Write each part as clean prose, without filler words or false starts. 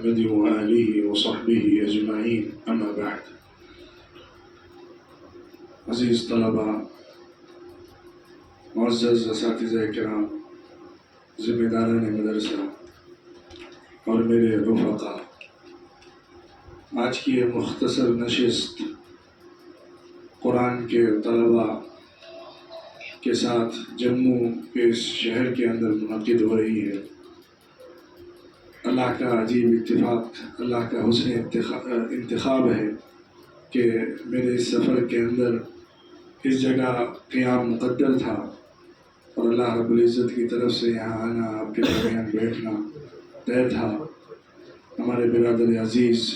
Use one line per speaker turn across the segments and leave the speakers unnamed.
محمد وآلہ وصحبہ اجمعین اما بعد۔ عزیز طلباء، معزز اساتذہ کرام، ذمہ داران مدرسہ اور میرے رفقاء، آج کی یہ مختصر نشست قرآن کے طلباء کے ساتھ جموں کے اس شہر کے اندر منعقد ہو رہی ہے۔ اللہ کا عجیب اتفاق، اللہ کا حسن انتخاب ہے کہ میرے اس سفر کے اندر اس جگہ قیام مقدر تھا اور اللہ رب العزت کی طرف سے یہاں آنا، آپ کے درمیان بیٹھنا طے تھا۔ ہمارے برادر عزیز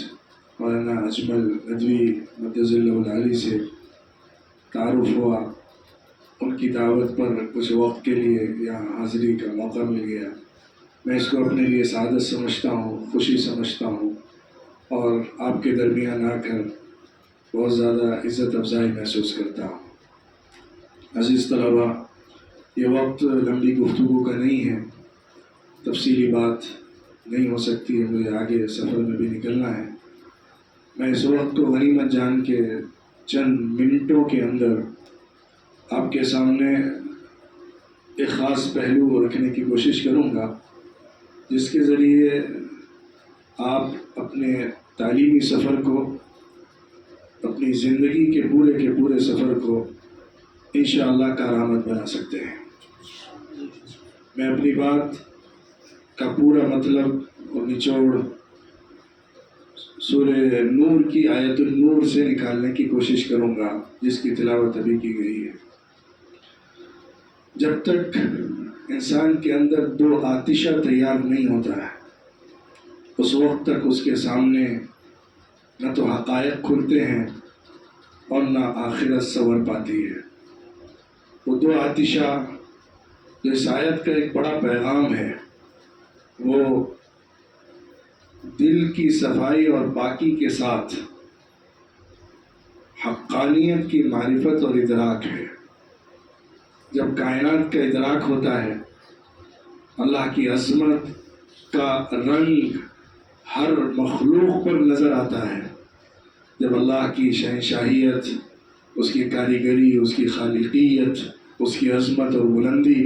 مولانا اجمل ندوی مدظ اللہ العالی سے تعارف ہوا، ان کی دعوت پر کچھ وقت کے لیے یہاں حاضری کا موقع مل گیا۔ میں اس کو اپنے لیے سعادت سمجھتا ہوں، خوشی سمجھتا ہوں، اور آپ کے درمیان آ کر بہت زیادہ عزت افزائی محسوس کرتا ہوں۔ عزیز طلباء، یہ وقت لمبی گفتگو کا نہیں ہے، تفصیلی بات نہیں ہو سکتی ہے، مجھے آگے سفر میں بھی نکلنا ہے۔ میں اس وقت کو غنیمت جان کے چند منٹوں کے اندر آپ کے سامنے ایک خاص پہلو رکھنے کی کوشش کروں گا، جس کے ذریعے آپ اپنے تعلیمی سفر کو، اپنی زندگی کے پورے سفر کو انشاءاللہ کارآمد بنا سکتے ہیں۔ میں اپنی بات کا پورا مطلب اور نچوڑ سورہ نور کی آیت النور سے نکالنے کی کوشش کروں گا، جس کی تلاوت ابھی کی گئی ہے۔ جب تک انسان کے اندر دو آتشہ تیار نہیں ہوتا ہے، اس وقت تک اس کے سامنے نہ تو حقائق کھلتے ہیں اور نہ آخرت سنور پاتی ہے۔ وہ دو آتشہ جو اس آیت کا ایک بڑا پیغام ہے، وہ دل کی صفائی اور پاکی کے ساتھ حقانیت کی معرفت اور ادراک ہے۔ جب کائنات کا ادراک ہوتا ہے، اللہ کی عظمت کا رنگ ہر مخلوق پر نظر آتا ہے، جب اللہ کی شہنشاہیت، اس کی کاریگری، اس کی خالقیت، اس کی عظمت اور بلندی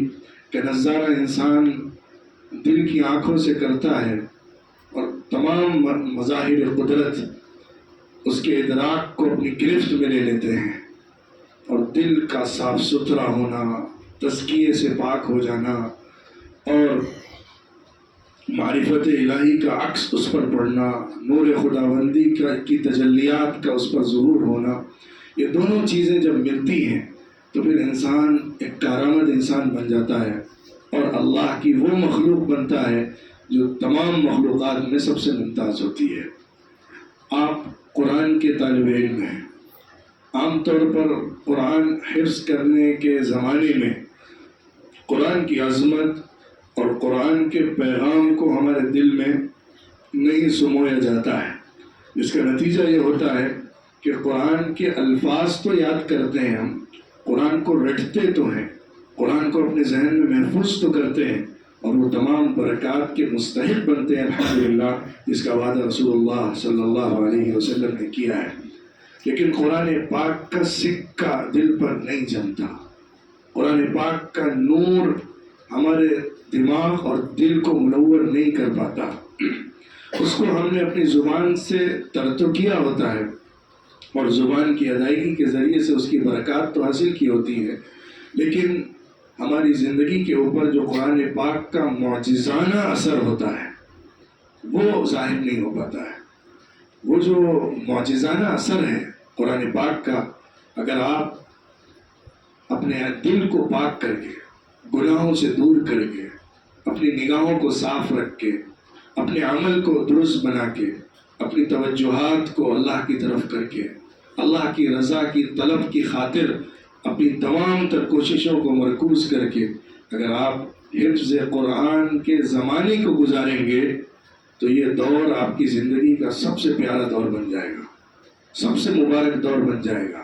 کا نظارہ انسان دل کی آنکھوں سے کرتا ہے، اور تمام مظاہر قدرت اس کے ادراک کو اپنی گرفت میں لے لیتے ہیں، اور دل کا صاف ستھرا ہونا، تزکیے سے پاک ہو جانا اور معرفت الہی کا عکس اس پر پڑنا، نور خداوندی کی تجلیات کا اس پر ظہور ہونا، یہ دونوں چیزیں جب ملتی ہیں تو پھر انسان ایک کارآمد انسان بن جاتا ہے، اور اللہ کی وہ مخلوق بنتا ہے جو تمام مخلوقات میں سب سے ممتاز ہوتی ہے۔ آپ قرآن کے طالب علم ہیں۔ عام طور پر قرآن حفظ کرنے کے زمانے میں قرآن کی عظمت اور قرآن کے پیغام کو ہمارے دل میں نہیں سمویا جاتا ہے، جس کا نتیجہ یہ ہوتا ہے کہ قرآن کے الفاظ تو یاد کرتے ہیں، ہم قرآن کو رٹتے تو ہیں، قرآن کو اپنے ذہن میں محفوظ تو کرتے ہیں، اور وہ تمام برکات کے مستحق بنتے ہیں الحمدللہ، جس کا وعدہ رسول اللہ صلی اللہ علیہ وسلم نے کیا ہے۔ لیکن قرآن پاک کا سکہ دل پر نہیں جمتا، قرآن پاک کا نور ہمارے دماغ اور دل کو منور نہیں کر پاتا۔ اس کو ہم نے اپنی زبان سے ترتب کیا ہوتا ہے، اور زبان کی ادائیگی کے ذریعے سے اس کی برکات تو حاصل کی ہوتی ہے، لیکن ہماری زندگی کے اوپر جو قرآن پاک کا معجزانہ اثر ہوتا ہے وہ ظاہر نہیں ہو پاتا ہے۔ وہ جو معجزانہ اثر ہے قرآن پاک کا، اگر آپ اپنے دل کو پاک کر کے، گناہوں سے دور کر کے، اپنی نگاہوں کو صاف رکھ کے، اپنے عمل کو درست بنا کے، اپنی توجہات کو اللہ کی طرف کر کے، اللہ کی رضا کی طلب کی خاطر اپنی تمام تر کوششوں کو مرکوز کر کے اگر آپ حفظ قرآن کے زمانے کو گزاریں گے تو یہ دور آپ کی زندگی کا سب سے پیارا دور بن جائے گا، سب سے مبارک دور بن جائے گا،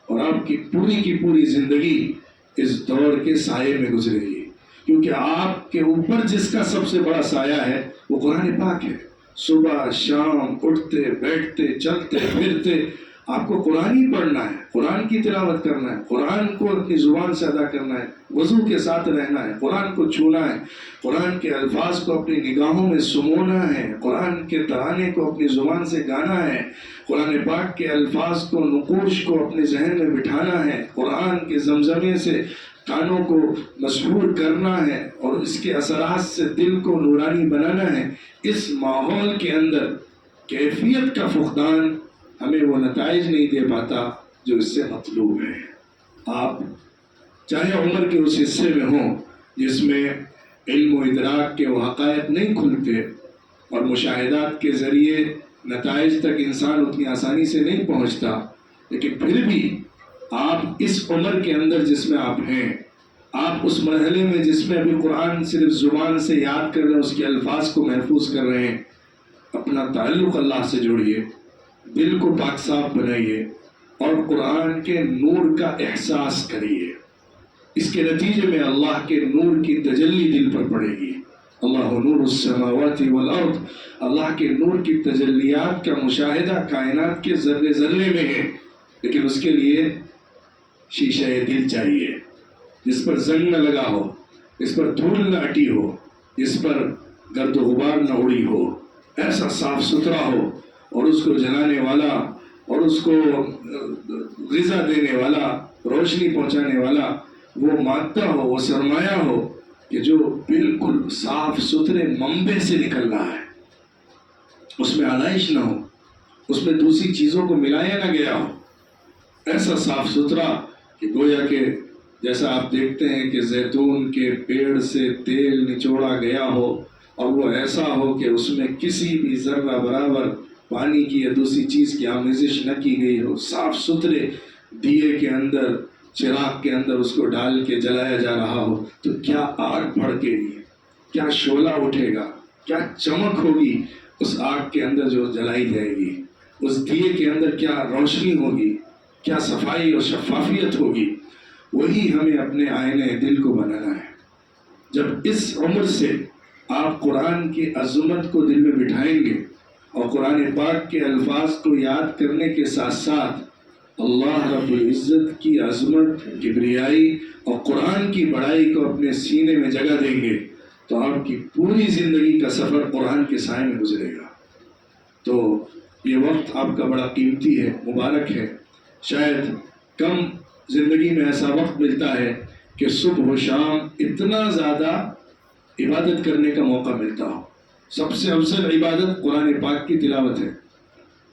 اور آپ کی پوری زندگی اس دور کے سائے میں گزرے گی، کیونکہ آپ کے اوپر جس کا سب سے بڑا سایہ ہے وہ قرآن پاک ہے۔ صبح شام اٹھتے بیٹھتے چلتے پھرتے آپ کو قرآن ہی پڑھنا ہے، قرآن کی تلاوت کرنا ہے، قرآن کو اپنی زبان سے ادا کرنا ہے، وضو کے ساتھ رہنا ہے، قرآن کو چھونا ہے، قرآن کے الفاظ کو اپنی نگاہوں میں سمونا ہے، قرآن کے ترانے کو اپنی زبان سے گانا ہے، قرآن پاک کے الفاظ کو نقوش کو اپنے ذہن میں بٹھانا ہے، قرآن کے زمزمے سے کانوں کو مسحور کرنا ہے اور اس کے اثرات سے دل کو نورانی بنانا ہے۔ اس ماحول کے اندر کیفیت کا فقدان ہمیں وہ نتائج نہیں دے پاتا جو اس سے مطلوب ہے۔ آپ چاہے عمر کے اس حصے میں ہوں جس میں علم و ادراک کے وہ حقائق نہیں کھلتے اور مشاہدات کے ذریعے نتائج تک انسان اتنی آسانی سے نہیں پہنچتا، لیکن پھر بھی آپ اس عمر کے اندر جس میں آپ ہیں، آپ اس مرحلے میں جس میں ابھی قرآن صرف زبان سے یاد کر رہے ہیں، اس کے الفاظ کو محفوظ کر رہے ہیں، اپنا تعلق اللہ سے جوڑیے، دل کو پاک صاف بنائیے اور قرآن کے نور کا احساس کریے۔ اس کے نتیجے میں اللہ کے نور کی تجلی دل پر پڑے گی۔ اللہ نور السماوات والارض، اللہ کے نور کی تجلیات کا مشاہدہ کائنات کے ذرے ذرے میں ہے، لیکن اس کے لیے شیشہ دل چاہیے جس پر زنگ نہ لگا ہو، جس پر دھول نہ اٹی ہو، جس پر گرد و غبار نہ اڑی ہو، ایسا صاف ستھرا ہو اور اس کو جلانے والا اور اس کو غذا دینے والا، روشنی پہنچانے والا وہ مادہ ہو، وہ سرمایہ ہو کہ جو بالکل صاف ستھرے منبع سے نکل رہا ہے، اس میں آلائش نہ ہو، اس میں دوسری چیزوں کو ملایا نہ گیا ہو، ایسا صاف ستھرا کہ گویا کہ جیسا آپ دیکھتے ہیں کہ زیتون کے پیڑ سے تیل نچوڑا گیا ہو اور وہ ایسا ہو کہ اس میں کسی بھی ذرہ برابر پانی کی یا دوسری چیز کی آمیزش نہ کی گئی ہو، صاف ستھرے دیے کے اندر، چراغ کے اندر اس کو ڈال کے جلایا جا رہا ہو، تو کیا آگ بھڑکے گی، کیا شعلہ اٹھے گا، کیا چمک ہوگی اس آگ کے اندر جو جلائی جائے گی، اس دیے کے اندر کیا روشنی ہوگی، کیا صفائی اور شفافیت ہوگی۔ وہی ہمیں اپنے آئینہ دل کو بنانا ہے۔ جب اس عمر سے آپ قرآن کی عظمت کو دل میں بٹھائیں گے اور قرآن پاک کے الفاظ کو یاد کرنے کے ساتھ ساتھ اللہ رب العزت کی عظمت، کبریائی اور قرآن کی بڑائی کو اپنے سینے میں جگہ دیں گے تو آپ کی پوری زندگی کا سفر قرآن کے سائے میں گزرے گا۔ تو یہ وقت آپ کا بڑا قیمتی ہے، مبارک ہے۔ شاید کم زندگی میں ایسا وقت ملتا ہے کہ صبح و شام اتنا زیادہ عبادت کرنے کا موقع ملتا ہو۔ سب سے افضل عبادت قرآن پاک کی تلاوت ہے۔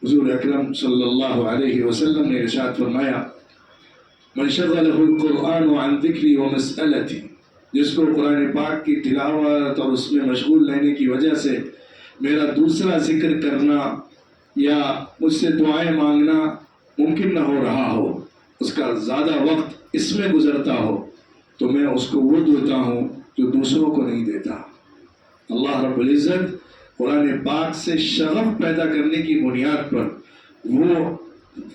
حضور اکرم صلی اللہ علیہ وسلم نے ارشاد فرمایا، من شغلہ القرآن عن ذکری ومسألتی، جس کو قرآن پاک کی تلاوت اور اس میں مشغول رہنے کی وجہ سے میرا دوسرا ذکر کرنا یا مجھ سے دعائیں مانگنا ممکن نہ ہو رہا ہو، اس کا زیادہ وقت اس میں گزرتا ہو، تو میں اس کو وہ دیتا ہوں جو دوسروں کو نہیں دیتا۔ اللہ رب العزت قرآن پاک سے شغف پیدا کرنے کی بنیاد پر وہ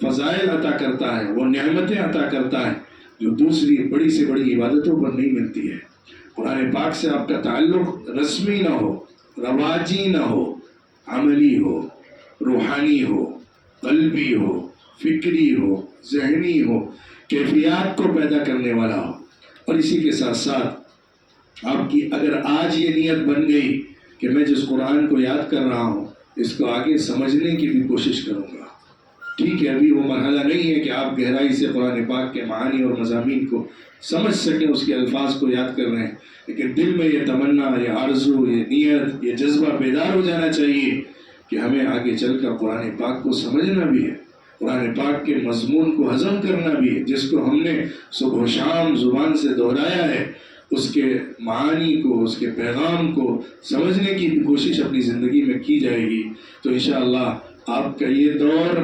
فضائل عطا کرتا ہے، وہ نعمتیں عطا کرتا ہے جو دوسری بڑی سے بڑی عبادتوں پر نہیں ملتی ہے۔ قرآن پاک سے آپ کا تعلق رسمی نہ ہو، رواجی نہ ہو، عملی ہو، روحانی ہو، قلبی ہو، فکری ہو، ذہنی ہو، کیفیات کو پیدا کرنے والا ہو۔ اور اسی کے ساتھ ساتھ آپ کی اگر آج یہ نیت بن گئی کہ میں جس قرآن کو یاد کر رہا ہوں اس کو آگے سمجھنے کی بھی کوشش کروں گا، ٹھیک ہے، ابھی وہ مرحلہ نہیں ہے کہ آپ گہرائی سے قرآن پاک کے معانی اور مضامین کو سمجھ سکیں، اس کے الفاظ کو یاد کر رہے ہیں، لیکن دل میں یہ تمنا، یہ آرزو، یہ نیت، یہ جذبہ بیدار ہو جانا چاہیے کہ ہمیں آگے چل کر قرآن پاک کو سمجھنا بھی ہے، قرآن پاک کے مضمون کو ہضم کرنا بھی ہے، جس کو ہم نے صبح و شام زبان سے دہرایا ہے، اس کے معانی کو، اس کے پیغام کو سمجھنے کی کوشش اپنی زندگی میں کی جائے گی تو انشاءاللہ آپ کا یہ دور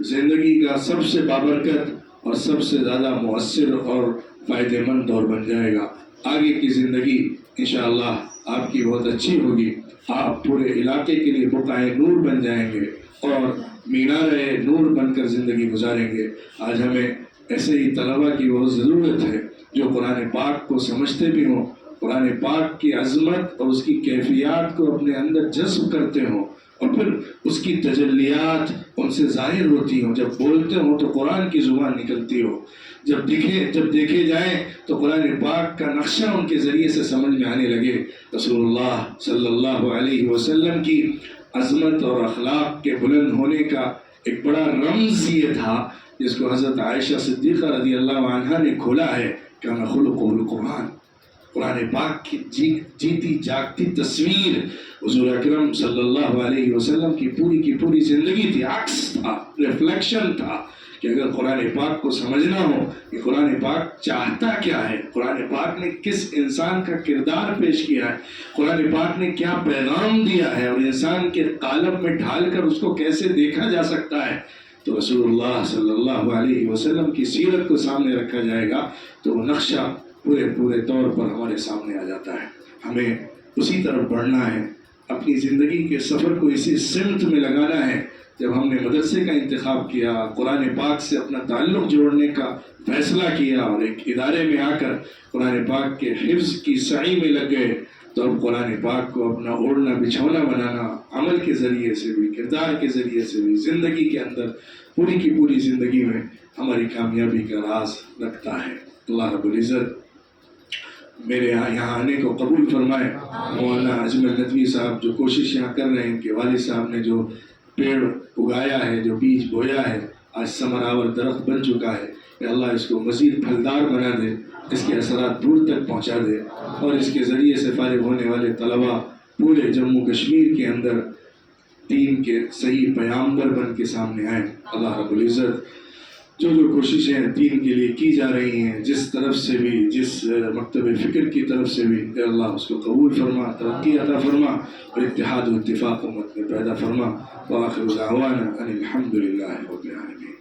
زندگی کا سب سے بابرکت اور سب سے زیادہ مؤثر اور فائدہ مند دور بن جائے گا۔ آگے کی زندگی انشاءاللہ آپ کی بہت اچھی ہوگی، آپ پورے علاقے کے لیے بقائے نور بن جائیں گے اور مینار نور بن کر زندگی گزاریں گے۔ آج ہمیں ایسے ہی طلباء کی بہت ضرورت ہے جو قرآن پاک کو سمجھتے بھی ہوں، قرآن پاک کی عظمت اور اس کی کیفیات کو اپنے اندر جذب کرتے ہوں اور پھر اس کی تجلیات ان سے ظاہر ہوتی ہوں. جب بولتے ہوں تو قرآن کی زبان نکلتی ہو، جب دیکھے جائیں تو قرآن پاک کا نقشہ ان کے ذریعے سے سمجھ میں آنے لگے. رسول اللہ صلی اللہ علیہ وسلم کی عظمت اور اخلاق کے بلند ہونے کا ایک بڑا رمز یہ تھا، جس کو حضرت عائشہ صدیقہ رضی اللہ عنہا نے کھولا ہے، کان خلقہ القرآن. قرآن پاک کی جیتی جاگتی تصویر حضور اکرم صلی اللہ علیہ وسلم کی پوری زندگی تھی، عکس تھا، ریفلیکشن تھا کہ اگر قرآن پاک کو سمجھنا ہو کہ قرآن پاک چاہتا کیا ہے، قرآن پاک نے کس انسان کا کردار پیش کیا ہے، قرآن پاک نے کیا پیغام دیا ہے اور انسان کے قالب میں ڈھال کر اس کو کیسے دیکھا جا سکتا ہے، تو رسول اللہ صلی اللہ علیہ وسلم کی سیرت کو سامنے رکھا جائے گا تو وہ نقشہ پورے طور پر ہمارے سامنے آ جاتا ہے. ہمیں اسی طرف بڑھنا ہے، اپنی زندگی کے سفر کو اسی سمت میں لگانا ہے. جب ہم نے مدرسے کا انتخاب کیا، قرآن پاک سے اپنا تعلق جوڑنے کا فیصلہ کیا اور ایک ادارے میں آ کر قرآن پاک کے حفظ کی سعی میں لگ گئے، تو اب قرآن پاک کو اپنا اوڑھنا بچھونا بنانا، عمل کے ذریعے سے بھی، کردار کے ذریعے سے بھی، زندگی کے اندر پوری زندگی میں ہماری کامیابی کا راز رکھتا ہے. اللہ رب العزت میرے یہاں آنے کو قبول فرمائے. مولانا اجمل ندوی صاحب جو کوشش یہاں کر رہے ہیں کہ والد صاحب نے جو پیڑ اگایا ہے، جو بیج بویا ہے، آج ثمر آور درخت بن چکا ہے، کہ اللہ اس کو مزید پھلدار بنا دے، اس کے اثرات دور تک پہنچا دے، اور اس کے ذریعے سے فارغ ہونے والے طلباء پورے جموں کشمیر کے اندر دین کے صحیح پیامبر بن کے سامنے آئیں. اللہ رب العزت جو کوششیں دین کے لیے کی جا رہی ہیں، جس طرف سے بھی، جس مکتب فکر کی طرف سے بھی، اے اللہ اس کو قبول فرما، ترقی عطا فرما اور اتحاد و اتفاق امت میں پیدا فرما. وآخر دعوانا ان الحمد للہ رب العالمین.